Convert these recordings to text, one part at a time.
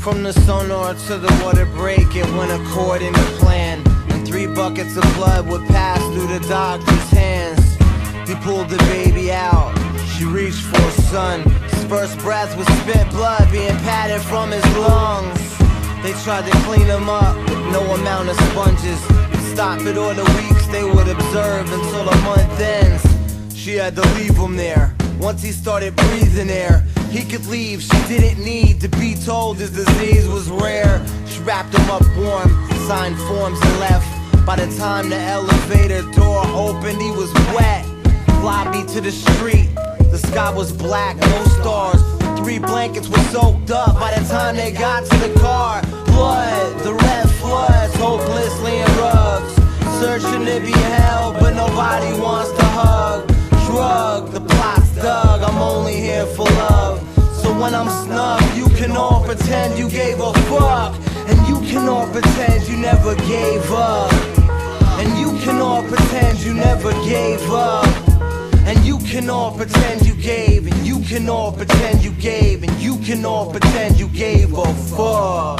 From the sonar to the water break, it went according to plan. And 3 buckets of blood would pass through the doctor's hands. He pulled the baby out, she reached for her son. His first breath was spit blood being patted from his lungs. They tried to clean him up, but no amount of sponges could stop it or the weeks they would observe until a month ends. She had to leave him there. Once he started breathing air, he could leave. She didn't need to be told his disease was rare. She wrapped him up warm, signed forms and left. By the time the elevator door opened, he was wet. Lobby to the street, the sky was black, no stars. The 3 blankets were soaked up by the time they got to the car. Blood, the red floods, hopelessly in rugs. Searching to be held, but nobody wants to hug. Drug, the plot's dug, I'm only here for love. So when I'm snubbed, you can all pretend you gave a fuck. And you can all pretend you never gave up. And you can all pretend you never gave up. And you can all pretend you gave. And you can all pretend you gave. And you can all pretend you gave a fuck.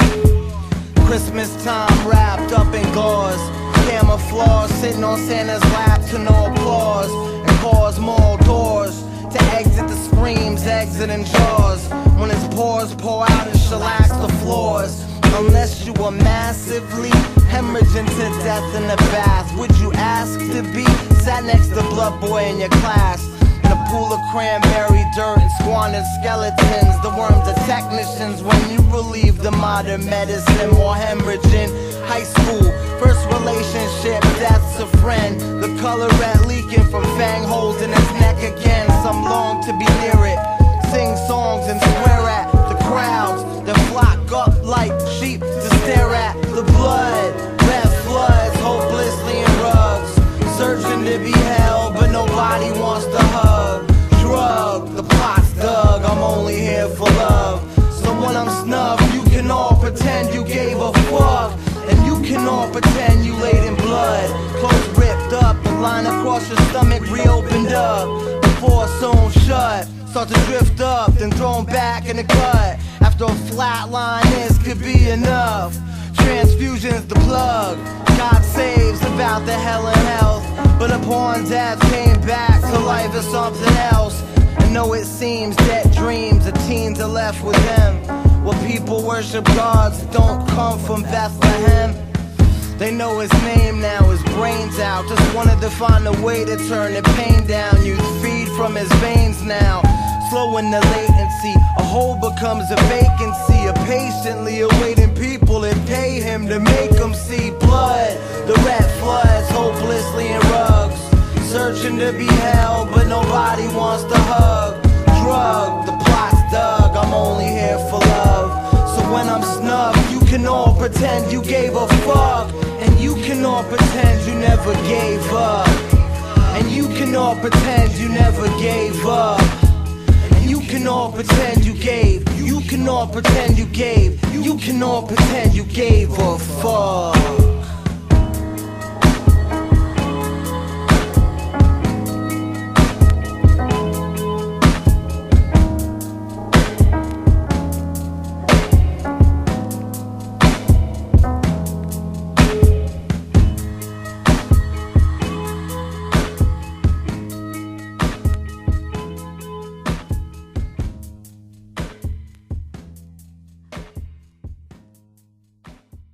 Christmas time wrapped up in gauze, camouflage, sitting on Santa's lap to no applause. And cause more doors to exit the screams, exiting jaws. When his pores pour out and shellac the floors. Unless you were massively hemorrhaging to death in the bath, would you ask to be sat next to Blood Boy in your class? In a pool of cranberry dirt and squandered skeletons. The worms are technicians when you relieve the modern medicine. More hemorrhaging. High school, first relationship, death's a friend. The color red leaking from fang holes in his neck again. Some long to be near it, sing songs and swear at the crowds that flock up like sheep to stare at the blood. Red floods, hopelessly in rugs. Searching to be held, but nobody wants to hug. Drug, the plot's dug, I'm only here for love. So when I'm snubbed, you can all pretend you gave a fuck. And you can all pretend you laid in blood. Clothes ripped up, the line across your stomach reopened up. Before sewn shut, start to drift up, then thrown back in the gut. After a flat line, this could be enough. Transfusions, the plug, God saves about the hell and health. But upon death came back to life as something else. And though it seems dead dreams, the teens are left with them. Well, people worship gods that don't come from Bethlehem. They know his name now, his brains out. Just wanted to find a way to turn the pain down. You feed from his veins now, slowing the latency. A hole becomes a vacancy. A patiently awaiting people that pay him to make them see blood. The red floods, hopelessly in rugs. Searching to be held, but nobody wants to hug. Drug, the plot's dug, I'm only here for love. So when I'm snubbed, you can all pretend you gave a fuck. And you can all pretend you never gave up. And you can all pretend you never gave up. And you can all pretend you gave. You can all pretend you gave. You can all pretend you gave a fuck.